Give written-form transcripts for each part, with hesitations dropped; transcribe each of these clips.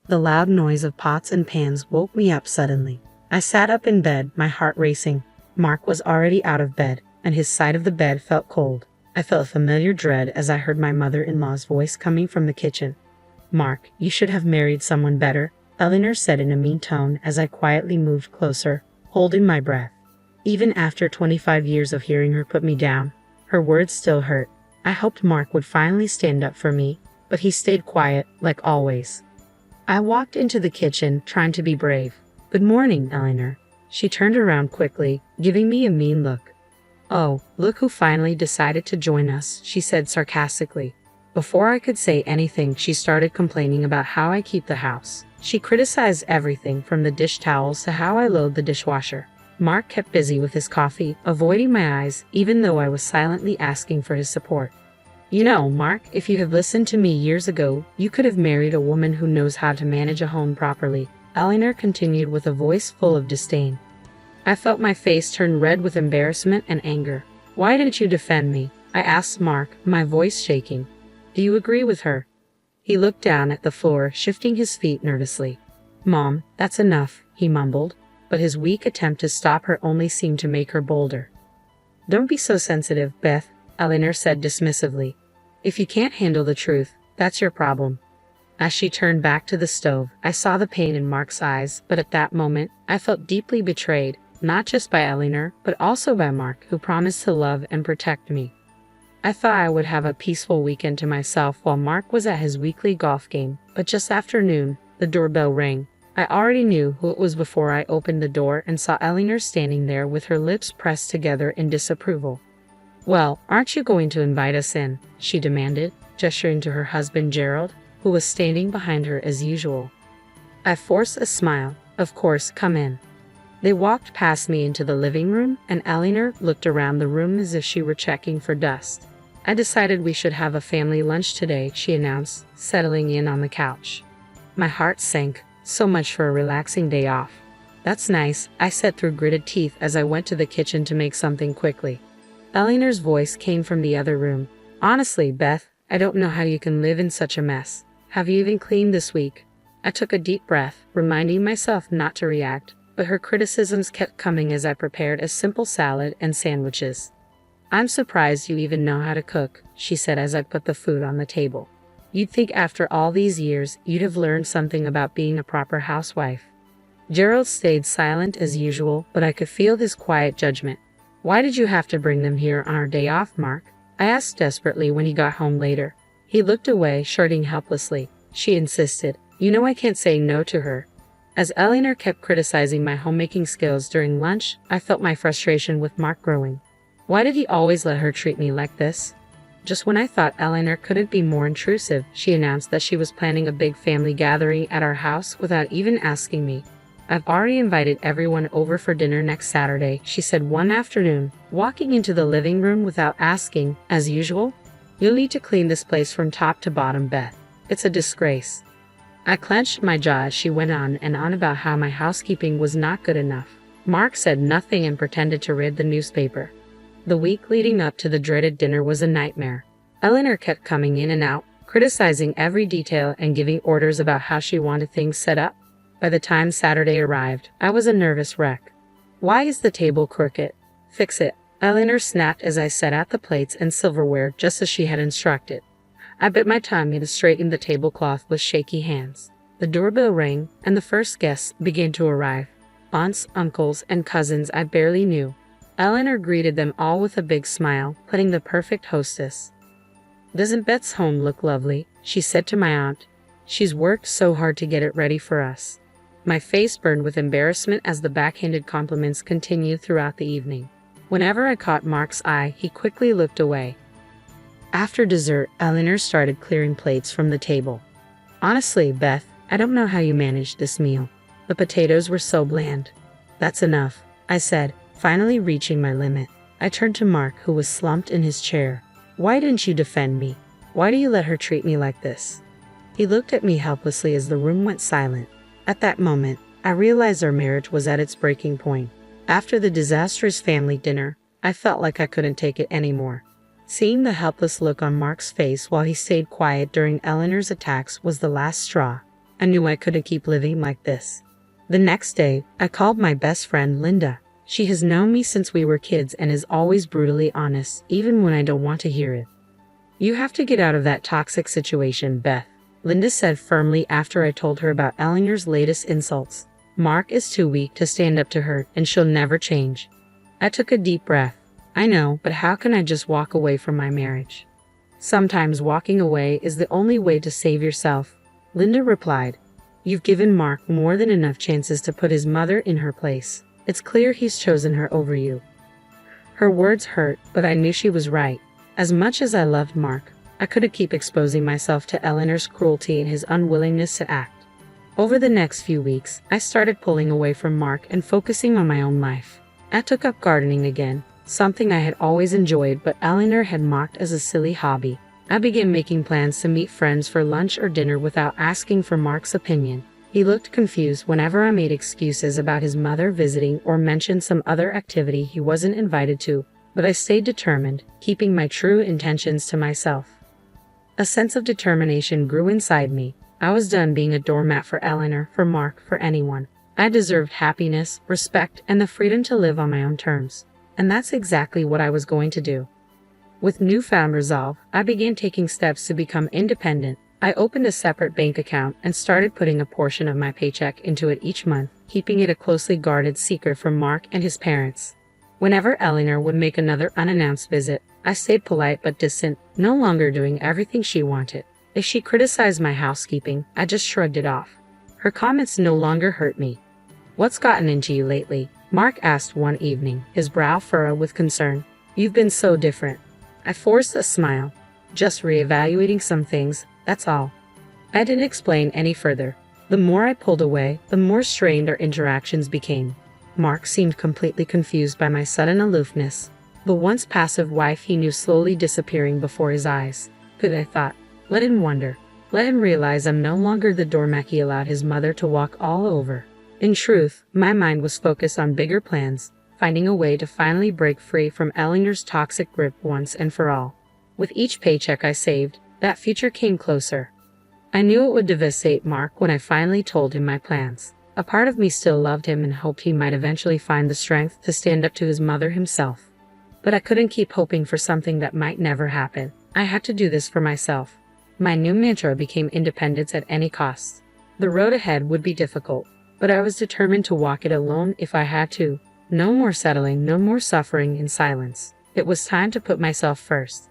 The loud noise of pots and pans woke me up suddenly. I sat up in bed, my heart racing. Mark was already out of bed, and his side of the bed felt cold. I felt a familiar dread as I heard my mother-in-law's voice coming from the kitchen. "Mark, you should have married someone better," Eleanor said in a mean tone as I quietly moved closer, holding my breath. Even after 25 years of hearing her put me down, her words still hurt. I hoped Mark would finally stand up for me, but he stayed quiet, like always. I walked into the kitchen, trying to be brave. "Good morning, Eleanor." She turned around quickly, giving me a mean look. "Oh, look who finally decided to join us," she said sarcastically. Before I could say anything, she started complaining about how I keep the house. She criticized everything from the dish towels to how I load the dishwasher. Mark kept busy with his coffee, avoiding my eyes, even though I was silently asking for his support. "You know, Mark, if you had listened to me years ago, you could have married a woman who knows how to manage a home properly," Eleanor continued with a voice full of disdain. I felt my face turn red with embarrassment and anger. "Why didn't you defend me?" I asked Mark, my voice shaking. "Do you agree with her?" He looked down at the floor, shifting his feet nervously. "Mom, that's enough," he mumbled, but his weak attempt to stop her only seemed to make her bolder. "Don't be so sensitive, Beth," Eleanor said dismissively. "If you can't handle the truth, that's your problem." As she turned back to the stove, I saw the pain in Mark's eyes, but at that moment, I felt deeply betrayed, not just by Eleanor, but also by Mark, who promised to love and protect me. I thought I would have a peaceful weekend to myself while Mark was at his weekly golf game, but just after noon, the doorbell rang. I already knew who it was before I opened the door and saw Eleanor standing there with her lips pressed together in disapproval. "Well, aren't you going to invite us in?" she demanded, gesturing to her husband Gerald, who was standing behind her as usual. I forced a smile. "Of course, come in." They walked past me into the living room, and Eleanor looked around the room as if she were checking for dust. "I decided we should have a family lunch today," she announced, settling in on the couch. My heart sank. So much for a relaxing day off. "That's nice," I said through gritted teeth as I went to the kitchen to make something quickly. Eleanor's voice came from the other room. "Honestly, Beth, I don't know how you can live in such a mess. Have you even cleaned this week?" I took a deep breath, reminding myself not to react, but her criticisms kept coming as I prepared a simple salad and sandwiches. "I'm surprised you even know how to cook," she said as I put the food on the table. "You'd think after all these years, you'd have learned something about being a proper housewife." Gerald stayed silent as usual, but I could feel his quiet judgment. "Why did you have to bring them here on our day off, Mark?" I asked desperately when he got home later. He looked away, shrugging helplessly. She insisted. "You know I can't say no to her." As Eleanor kept criticizing my homemaking skills during lunch, I felt my frustration with Mark growing. Why did he always let her treat me like this? Just when I thought Eleanor couldn't be more intrusive, she announced that she was planning a big family gathering at our house without even asking me. "I've already invited everyone over for dinner next Saturday," she said one afternoon, walking into the living room without asking, as usual. "You'll need to clean this place from top to bottom, Beth. It's a disgrace." I clenched my jaw as she went on and on about how my housekeeping was not good enough. Mark said nothing and pretended to read the newspaper. The week leading up to the dreaded dinner was a nightmare. Eleanor kept coming in and out, criticizing every detail and giving orders about how she wanted things set up. By the time Saturday arrived, I was a nervous wreck. "Why is the table crooked? Fix it," Eleanor snapped as I set out the plates and silverware just as she had instructed. I bit my tongue and straightened the tablecloth with shaky hands. The doorbell rang, and the first guests began to arrive. Aunts, uncles, and cousins I barely knew. Eleanor greeted them all with a big smile, playing the perfect hostess. "Doesn't Beth's home look lovely?" she said to my aunt. "She's worked so hard to get it ready for us." My face burned with embarrassment as the backhanded compliments continued throughout the evening. Whenever I caught Mark's eye, he quickly looked away. After dessert, Eleanor started clearing plates from the table. "Honestly, Beth, I don't know how you managed this meal. The potatoes were so bland." "That's enough," I said, finally reaching my limit. I turned to Mark, who was slumped in his chair. "Why didn't you defend me? Why do you let her treat me like this?" He looked at me helplessly as the room went silent. At that moment, I realized our marriage was at its breaking point. After the disastrous family dinner, I felt like I couldn't take it anymore. Seeing the helpless look on Mark's face while he stayed quiet during Eleanor's attacks was the last straw. I knew I couldn't keep living like this. The next day, I called my best friend Linda. She has known me since we were kids and is always brutally honest, even when I don't want to hear it. "You have to get out of that toxic situation, Beth," Linda said firmly after I told her about Eleanor's latest insults. "Mark is too weak to stand up to her, and she'll never change." I took a deep breath. "I know, but how can I just walk away from my marriage?" "Sometimes walking away is the only way to save yourself," Linda replied. "You've given Mark more than enough chances to put his mother in her place. It's clear he's chosen her over you." Her words hurt, but I knew she was right. As much as I loved Mark, I couldn't keep exposing myself to Eleanor's cruelty and his unwillingness to act. Over the next few weeks, I started pulling away from Mark and focusing on my own life. I took up gardening again, something I had always enjoyed but Eleanor had mocked as a silly hobby. I began making plans to meet friends for lunch or dinner without asking for Mark's opinion. He looked confused whenever I made excuses about his mother visiting or mentioned some other activity he wasn't invited to, but I stayed determined, keeping my true intentions to myself. A sense of determination grew inside me. I was done being a doormat for Eleanor, for Mark, for anyone. I deserved happiness, respect, and the freedom to live on my own terms. And that's exactly what I was going to do. With newfound resolve, I began taking steps to become independent. I opened a separate bank account and started putting a portion of my paycheck into it each month, keeping it a closely guarded secret from Mark and his parents. Whenever Eleanor would make another unannounced visit, I stayed polite but distant, no longer doing everything she wanted. If she criticized my housekeeping, I just shrugged it off. Her comments no longer hurt me. "What's gotten into you lately?" Mark asked one evening, his brow furrowed with concern. "You've been so different." I forced a smile. "Just reevaluating some things, that's all." I didn't explain any further. The more I pulled away, the more strained our interactions became. Mark seemed completely confused by my sudden aloofness. The once passive wife he knew slowly disappearing before his eyes. Good, I thought. Let him wonder. Let him realize I'm no longer the doormat he allowed his mother to walk all over. In truth, my mind was focused on bigger plans, finding a way to finally break free from Eleanor's toxic grip once and for all. With each paycheck I saved, that future came closer. I knew it would devastate Mark when I finally told him my plans. A part of me still loved him and hoped he might eventually find the strength to stand up to his mother himself. But I couldn't keep hoping for something that might never happen. I had to do this for myself. My new mantra became independence at any cost. The road ahead would be difficult, but I was determined to walk it alone if I had to. No more settling, no more suffering in silence. It was time to put myself first.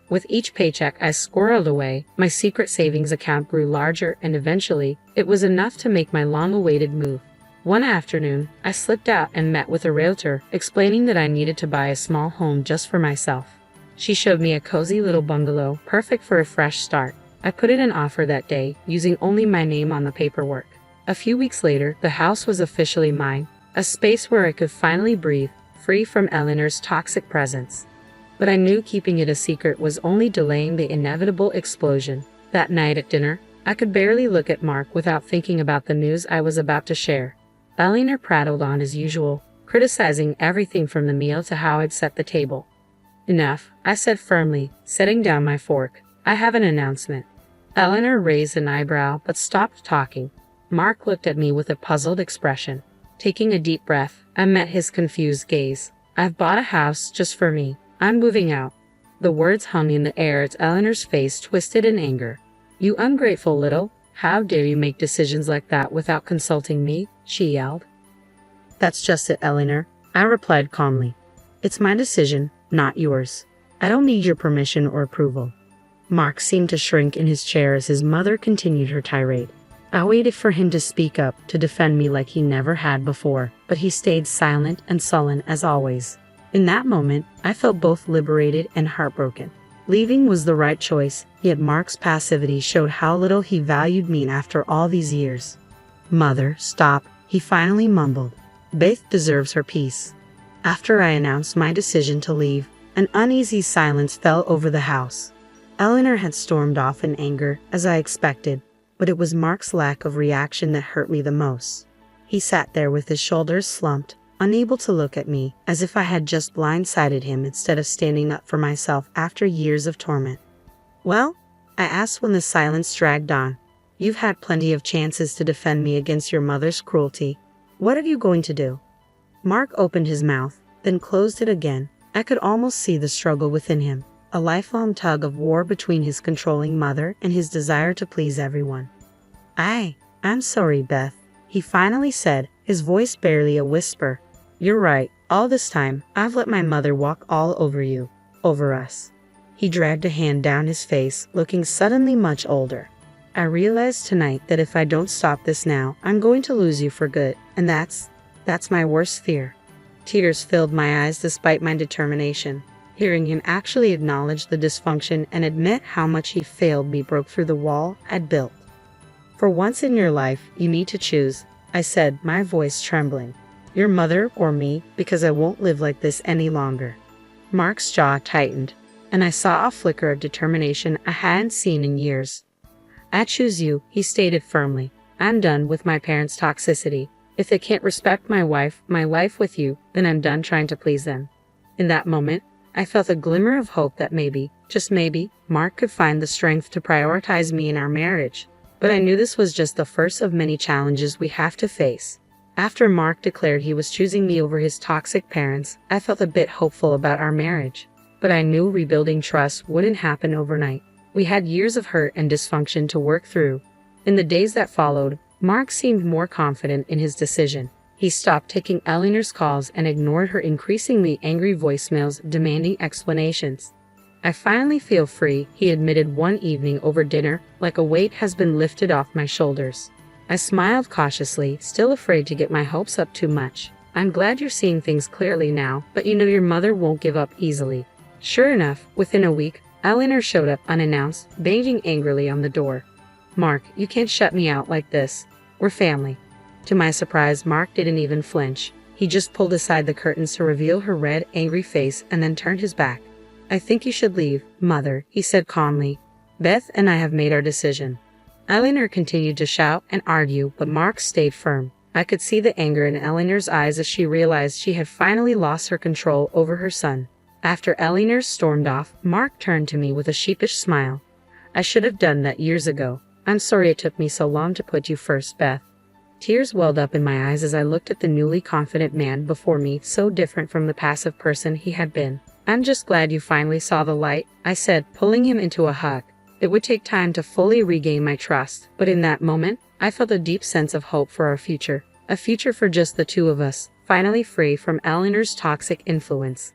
With each paycheck I squirreled away, my secret savings account grew larger and eventually, it was enough to make my long-awaited move. One afternoon, I slipped out and met with a realtor, explaining that I needed to buy a small home just for myself. She showed me a cozy little bungalow, perfect for a fresh start. I put in an offer that day, using only my name on the paperwork. A few weeks later, the house was officially mine, a space where I could finally breathe, free from Eleanor's toxic presence. But I knew keeping it a secret was only delaying the inevitable explosion. That night at dinner, I could barely look at Mark without thinking about the news I was about to share. Eleanor prattled on as usual, criticizing everything from the meal to how I'd set the table. "Enough," I said firmly, setting down my fork. "I have an announcement." Eleanor raised an eyebrow but stopped talking. Mark looked at me with a puzzled expression. Taking a deep breath, I met his confused gaze. "I've bought a house just for me. I'm moving out." The words hung in the air as Eleanor's face twisted in anger. "You ungrateful little, how dare you make decisions like that without consulting me?" she yelled. "That's just it, Eleanor," I replied calmly. "It's my decision, not yours. I don't need your permission or approval." Mark seemed to shrink in his chair as his mother continued her tirade. I waited for him to speak up, to defend me like he never had before, but he stayed silent and sullen as always. In that moment, I felt both liberated and heartbroken. Leaving was the right choice, yet Mark's passivity showed how little he valued me after all these years. "Mother, stop," he finally mumbled. "Beth deserves her peace." After I announced my decision to leave, an uneasy silence fell over the house. Eleanor had stormed off in anger, as I expected, but it was Mark's lack of reaction that hurt me the most. He sat there with his shoulders slumped, unable to look at me, as if I had just blindsided him instead of standing up for myself after years of torment. "Well?" I asked when the silence dragged on. You've had plenty of chances to defend me against your mother's cruelty. What are you going to do?" Mark opened his mouth, then closed it again. I could almost see the struggle within him, a lifelong tug of war between his controlling mother and his desire to please everyone. I'm sorry, Beth," he finally said, his voice barely a whisper. "You're right. All this time, I've let my mother walk all over you, over us." He dragged a hand down his face, looking suddenly much older. "I realized tonight that if I don't stop this now, I'm going to lose you for good, and that's my worst fear." Tears filled my eyes despite my determination. Hearing him actually acknowledge the dysfunction and admit how much he failed me broke through the wall I'd built. "For once in your life, you need to choose," I said, my voice trembling. "Your mother or me, because I won't live like this any longer." Mark's jaw tightened, and I saw a flicker of determination I hadn't seen in years. "I choose you," he stated firmly. "I'm done with my parents' toxicity. If they can't respect my life with you, then I'm done trying to please them." In that moment, I felt a glimmer of hope that maybe, just maybe, Mark could find the strength to prioritize me in our marriage. But I knew this was just the first of many challenges we have to face. After Mark declared he was choosing me over his toxic parents, I felt a bit hopeful about our marriage. But I knew rebuilding trust wouldn't happen overnight. We had years of hurt and dysfunction to work through. In the days that followed, Mark seemed more confident in his decision. He stopped taking Eleanor's calls and ignored her increasingly angry voicemails demanding explanations. "I finally feel free," he admitted one evening over dinner, "like a weight has been lifted off my shoulders." I smiled cautiously, still afraid to get my hopes up too much. "I'm glad you're seeing things clearly now, but you know your mother won't give up easily." Sure enough, within a week, Eleanor showed up unannounced, banging angrily on the door. "Mark, you can't shut me out like this. We're family." To my surprise, Mark didn't even flinch. He just pulled aside the curtains to reveal her red, angry face and then turned his back. "I think you should leave, Mother," he said calmly. "Beth and I have made our decision." Eleanor continued to shout and argue, but Mark stayed firm. I could see the anger in Eleanor's eyes as she realized she had finally lost her control over her son. After Eleanor stormed off, Mark turned to me with a sheepish smile. "I should have done that years ago. I'm sorry it took me so long to put you first, Beth." Tears welled up in my eyes as I looked at the newly confident man before me, so different from the passive person he had been. "I'm just glad you finally saw the light," I said, pulling him into a hug. It would take time to fully regain my trust, but in that moment, I felt a deep sense of hope for our future. A future for just the two of us, finally free from Eleanor's toxic influence.